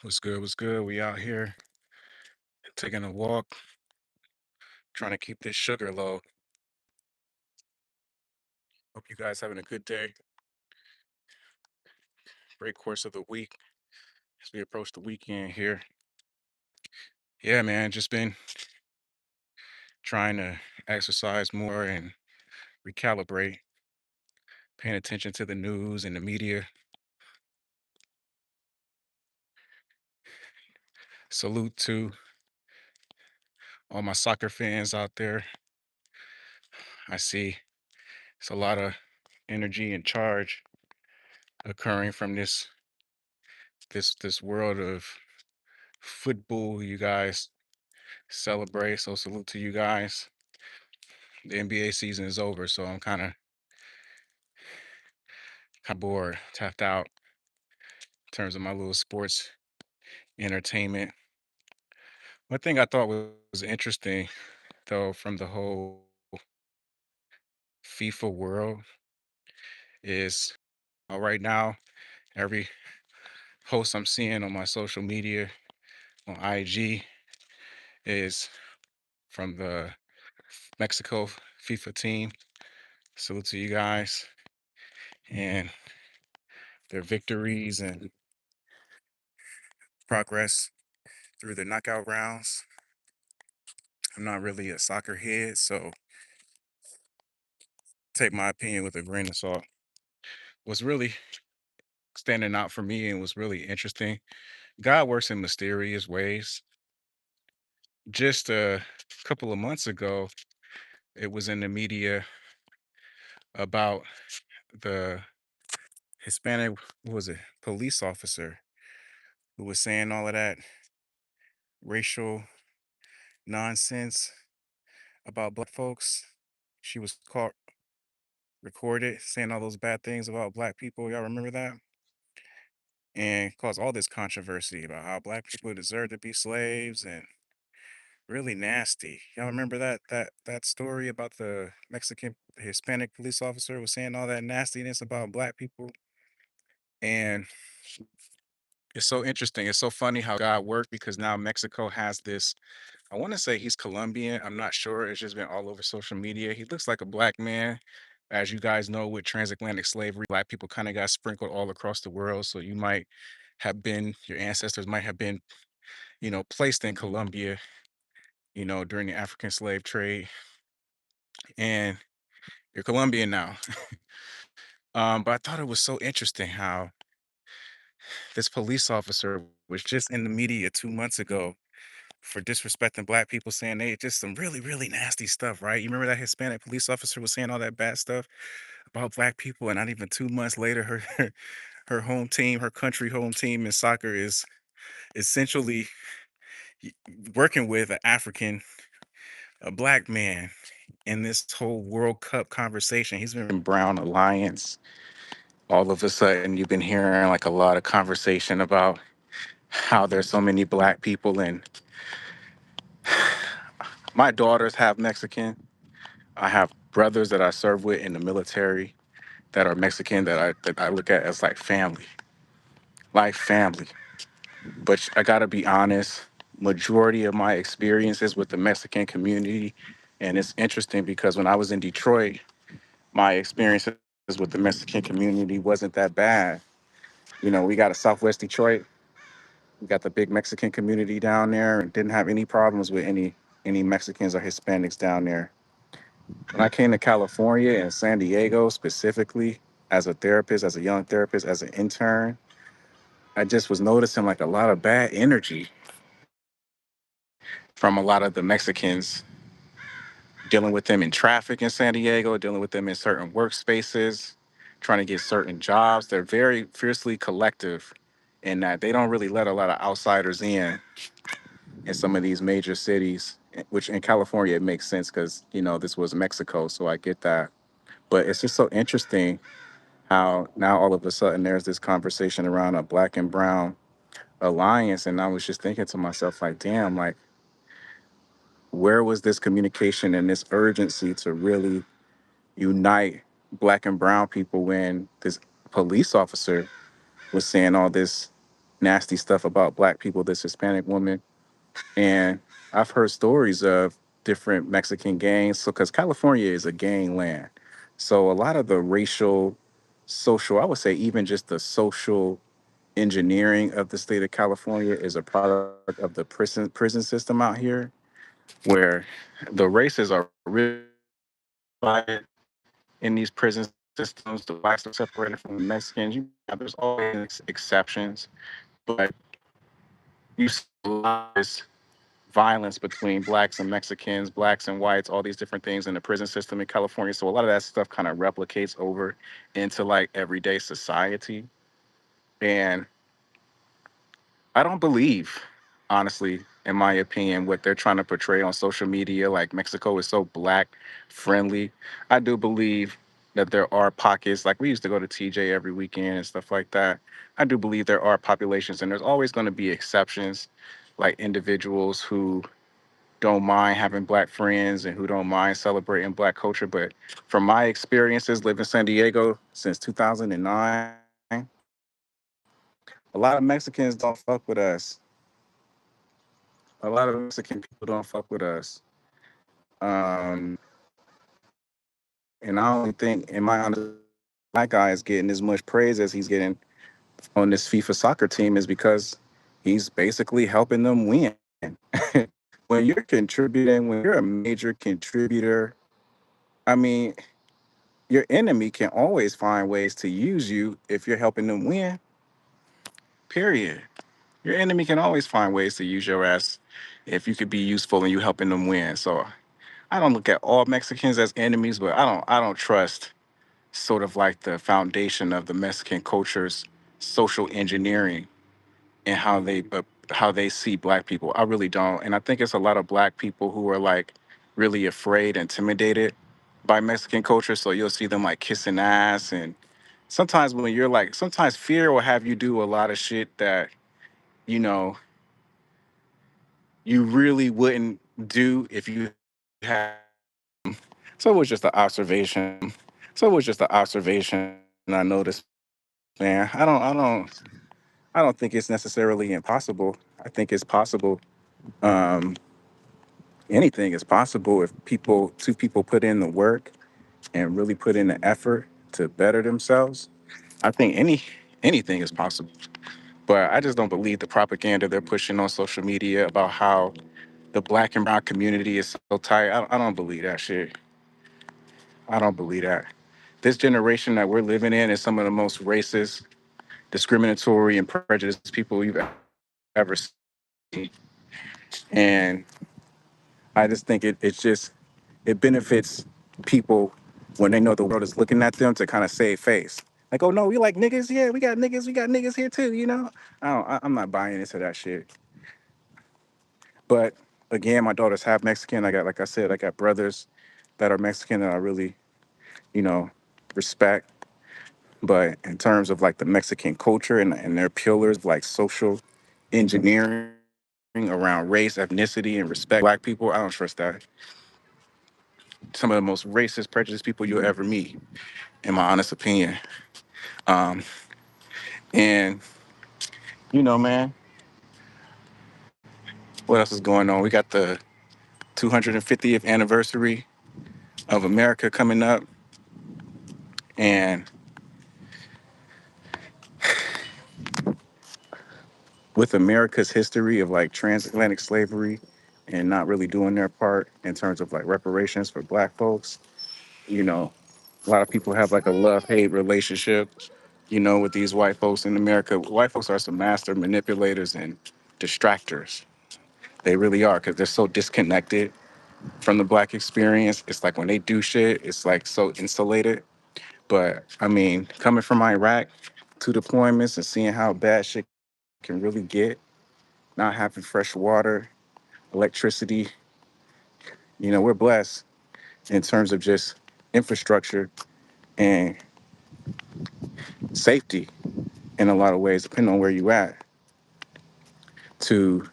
What's good? What's good? We out here taking a walk, trying to keep this sugar low. Hope you guys having a good day. Great course of the week as we approach the weekend here. Yeah, man, just been trying to exercise more and recalibrate, paying attention to the news and the media. Salute to all my soccer fans out there. I see it's a lot of energy and charge occurring from this world of football you guys celebrate. So salute to you guys. The NBA season is over, so I'm kind of bored, tapped out in terms of my little sports entertainment. One thing I thought was interesting, though, from the whole FIFA world is right now, every post I'm seeing on my social media on IG is from the Mexico FIFA team. Salute to you guys and their victories and progress through the knockout rounds. I'm not really a soccer head, so take my opinion with a grain of salt. What's really standing out for me and was really interesting, God works in mysterious ways. Just a couple of months ago, it was in the media about the Hispanic, what was it, police officer who was saying all of that racial nonsense about black folks. She was caught recorded saying all those bad things about black people. Y'all remember that? And caused all this controversy about how black people deserve to be slaves and really nasty. Y'all remember that story about the Mexican Hispanic police officer was saying all that nastiness about black people? And it's so interesting. It's so funny how God worked because now Mexico has this. I want to say he's Colombian. I'm not sure. It's just been all over social media. He looks like a black man. As you guys know, with transatlantic slavery, black people kind of got sprinkled all across the world. So you might have been, your ancestors might have been, placed in Colombia, during the African slave trade. And you're Colombian now. But I thought it was so interesting how this police officer was just in the media 2 months ago for disrespecting black people, saying they just some really, really nasty stuff, right? You remember that Hispanic police officer was saying all that bad stuff about black people, and not even 2 months later, her home team, her country home team in soccer is essentially y- working with an African, a black man in this whole World Cup conversation. He's been in Brown Alliance. All of a sudden, you've been hearing like a lot of conversation about how there's so many black people, and my daughters have Mexican. I have brothers that I serve with in the military that are Mexican that I look at as like family. But I gotta be honest, majority of my experiences with the Mexican community, and it's interesting because when I was in Detroit, my experiences with the Mexican community wasn't that bad. We got a Southwest Detroit, we got the big Mexican community down there, and didn't have any problems with any Mexicans or Hispanics down there. When I came to California and San Diego specifically, as a therapist, as a young therapist, as an intern, I just was noticing like a lot of bad energy from a lot of the Mexicans, dealing with them in traffic in San Diego, dealing with them in certain workspaces, trying to get certain jobs. They're very fiercely collective in that they don't really let a lot of outsiders in some of these major cities, which in California it makes sense because, this was Mexico, so I get that. But it's just so interesting how now all of a sudden there's this conversation around a black and brown alliance. And I was just thinking to myself, like, damn, like, where was this communication and this urgency to really unite black and brown people when this police officer was saying all this nasty stuff about black people, this Hispanic woman. And I've heard stories of different Mexican gangs. So, because California is a gang land. So, a lot of the racial, social, I would say even just the social engineering of the state of California is a product of the prison system out here, where the races are really divided in these prison systems. The blacks are separated from the Mexicans. There's always exceptions, but you see a lot of this violence between blacks and Mexicans, blacks and whites, all these different things in the prison system in California. So a lot of that stuff kind of replicates over into like everyday society. And I don't believe, honestly, in my opinion, what they're trying to portray on social media, like Mexico is so black friendly. I do believe that there are pockets, like we used to go to TJ every weekend and stuff like that. I do believe there are populations, and there's always going to be exceptions, like individuals who don't mind having black friends and who don't mind celebrating black culture. But from my experiences living in San Diego since 2009, a lot of Mexicans don't fuck with us. A lot of Mexican people don't fuck with us. Um, and I only think, in my honest opinion, the black guy is getting as much praise as he's getting on this FIFA soccer team is because he's basically helping them win. When you're contributing, when you're a major contributor, I mean, your enemy can always find ways to use you if you're helping them win, period. Your enemy can always find ways to use your ass if you could be useful and you helping them win. So I don't look at all Mexicans as enemies, but I don't trust sort of like the foundation of the Mexican culture's social engineering and how they see black people. I really don't. And I think it's a lot of black people who are like really afraid, intimidated by Mexican culture. So you'll see them like kissing ass and sometimes when you're like sometimes fear will have you do a lot of shit that, you know, you really wouldn't do if you had. So it was just an observation. So it was just an observation I noticed, man. I don't think it's necessarily impossible. I think it's possible. Um, Anything is possible if two people put in the work and really put in the effort to better themselves. I think anything is possible. But I just don't believe the propaganda they're pushing on social media about how the black and brown community is so tight. I don't believe that shit. I don't believe that. This generation that we're living in is some of the most racist, discriminatory, and prejudiced people you've ever seen. And I just think it benefits people when they know the world is looking at them to kind of save face. Like, oh no, we like niggas. Yeah, we got niggas here too. You know, I'm not buying into that shit. But again, my daughter's half Mexican. I got, like I said, I got brothers that are Mexican that I really, you know, respect. But in terms of like the Mexican culture and their pillars, like social engineering around race, ethnicity, and respect for black people, I don't trust that. Some of the most racist, prejudiced people you'll ever meet, in my honest opinion. Um, and you know, man, what else is going on? We got the 250th anniversary of America coming up, and with America's history of like transatlantic slavery and not really doing their part in terms of like reparations for black folks, you know, a lot of people have like a love-hate relationship, you know, with these white folks in America. White folks are some master manipulators and distractors. They really are because they're so disconnected from the black experience. It's like when they do shit, it's like so insulated. But I mean, coming from Iraq, to deployments and seeing how bad shit can really get, not having fresh water, electricity, you know, we're blessed in terms of just infrastructure and safety in a lot of ways, depending on where you at. To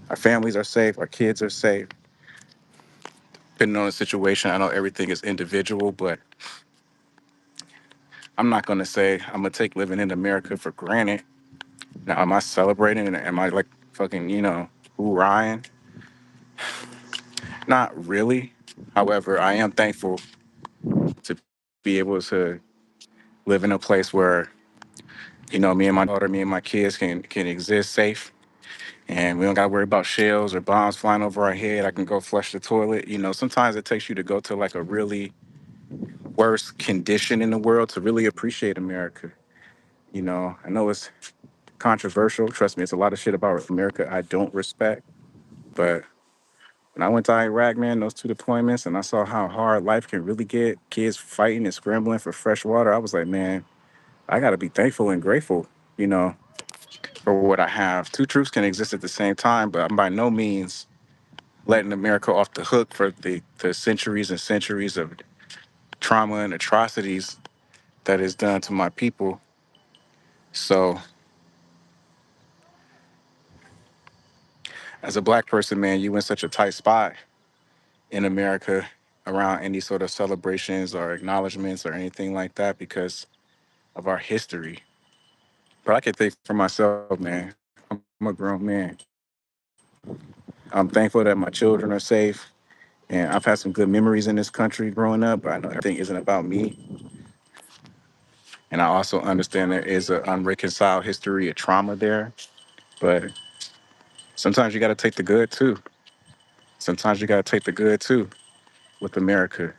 our families are safe, our kids are safe. Depending on the situation, I know everything is individual, but I'm not gonna say I'm gonna take living in America for granted. Now, am I celebrating and am I like fucking, who Ryan? Not really. However, I am thankful to be able to live in a place where, me and my daughter, me and my kids can exist safe and we don't gotta worry about shells or bombs flying over our head. I can go flush the toilet. Sometimes it takes you to go to like a really worse condition in the world to really appreciate America. I know it's controversial. Trust me, it's a lot of shit about America I don't respect. But when I went to Iraq, man, those two deployments, and I saw how hard life can really get, kids fighting and scrambling for fresh water, I was like, man, I got to be thankful and grateful, you know, for what I have. Two truths can exist at the same time, but I'm by no means letting America off the hook for the centuries and centuries of trauma and atrocities that is done to my people. So, as a black person, man, you in such a tight spot in America around any sort of celebrations or acknowledgments or anything like that because of our history. But I can think for myself, man. I'm a grown man. I'm thankful that my children are safe. And I've had some good memories in this country growing up, but I know everything isn't about me. And I also understand there is an unreconciled history of trauma there. But sometimes you got to take the good too. Sometimes you got to take the good too with America.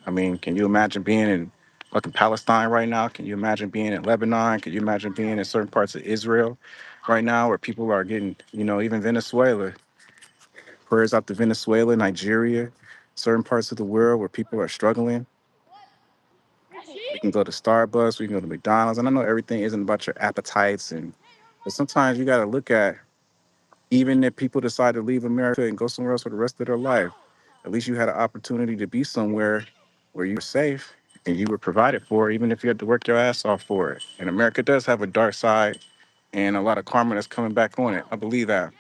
I mean, can you imagine being in fucking Palestine right now? Can you imagine being in Lebanon? Can you imagine being in certain parts of Israel right now where people are getting, even Venezuela, prayers out to Venezuela, Nigeria, certain parts of the world where people are struggling. We can go to Starbucks, we can go to McDonald's. And I know everything isn't about your appetites but sometimes you gotta look at even if people decide to leave America and go somewhere else for the rest of their life, at least you had an opportunity to be somewhere where you were safe and you were provided for, even if you had to work your ass off for it. And America does have a dark side and a lot of karma that's coming back on it. I believe that.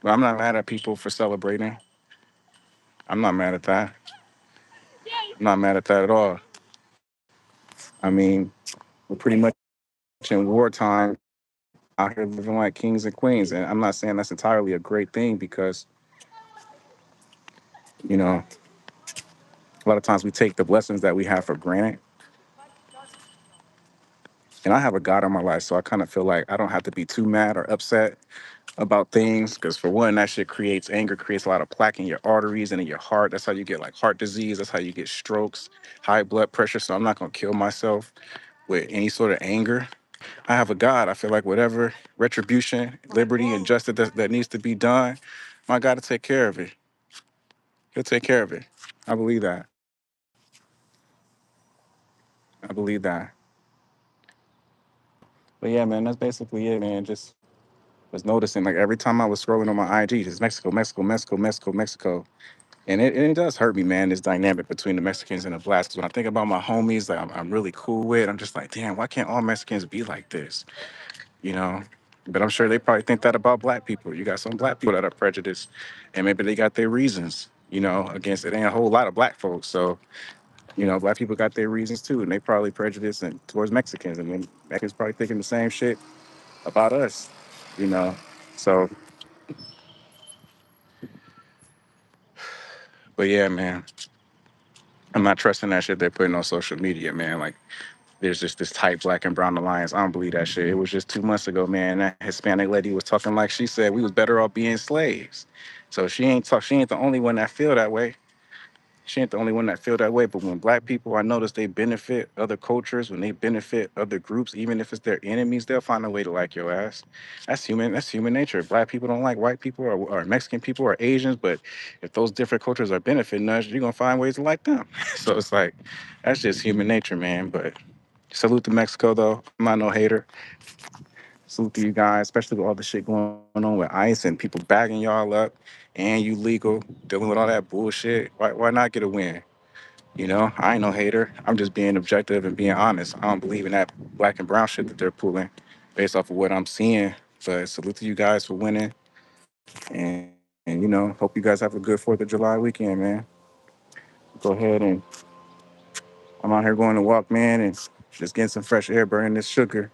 But I'm not mad at people for celebrating. I'm not mad at that. I'm not mad at that at all. I mean, we're pretty much in wartime out here living like kings and queens. And I'm not saying that's entirely a great thing because, you know, a lot of times we take the blessings that we have for granted. And I have a God in my life, so I kind of feel like I don't have to be too mad or upset about things. Because for one, that shit creates anger, creates a lot of plaque in your arteries and in your heart. That's how you get like heart disease. That's how you get strokes, high blood pressure. So I'm not gonna kill myself with any sort of anger. I have a God. I feel like whatever retribution, liberty, and justice that needs to be done, my God will take care of it. He'll take care of it. I believe that. I believe that. But yeah, man, that's basically it, man. Just was noticing like every time I was scrolling on my IG, just Mexico, Mexico, Mexico, Mexico, Mexico. And it does hurt me, man, this dynamic between the Mexicans and the blacks. 'Cause when I think about my homies that I'm really cool with, I'm just like, damn, why can't all Mexicans be like this? You know? But I'm sure they probably think that about black people. You got some black people that are prejudiced and maybe they got their reasons, against it. Ain't a whole lot of black folks. So, black people got their reasons too. And they probably prejudiced towards Mexicans. And then Mexicans probably thinking the same shit about us, you know? So, but yeah, man, I'm not trusting that shit they're putting on social media, man. Like, there's just this tight black and brown alliance. I don't believe that shit. It was just 2 months ago, man. That Hispanic lady was talking like she said we was better off being slaves. So she ain't the only one that feel that way. She ain't the only one that feel that way. But when black people, I notice they benefit other cultures, when they benefit other groups, even if it's their enemies, they'll find a way to like your ass. That's human. That's human nature. Black people don't like white people or Mexican people or Asians, but if those different cultures are benefiting us, you're gonna find ways to like them. So it's like that's just human nature, man. But salute to Mexico, though. I'm not no hater. Salute to you guys, especially with all the shit going on with ICE and people bagging y'all up and you legal, dealing with all that bullshit. Why not get a win? I ain't no hater. I'm just being objective and being honest. I don't believe in that black and brown shit that they're pulling based off of what I'm seeing. But salute to you guys for winning. And hope you guys have a good 4th of July weekend, man. Go ahead and I'm out here going to walk, man, and just getting some fresh air, burning this sugar.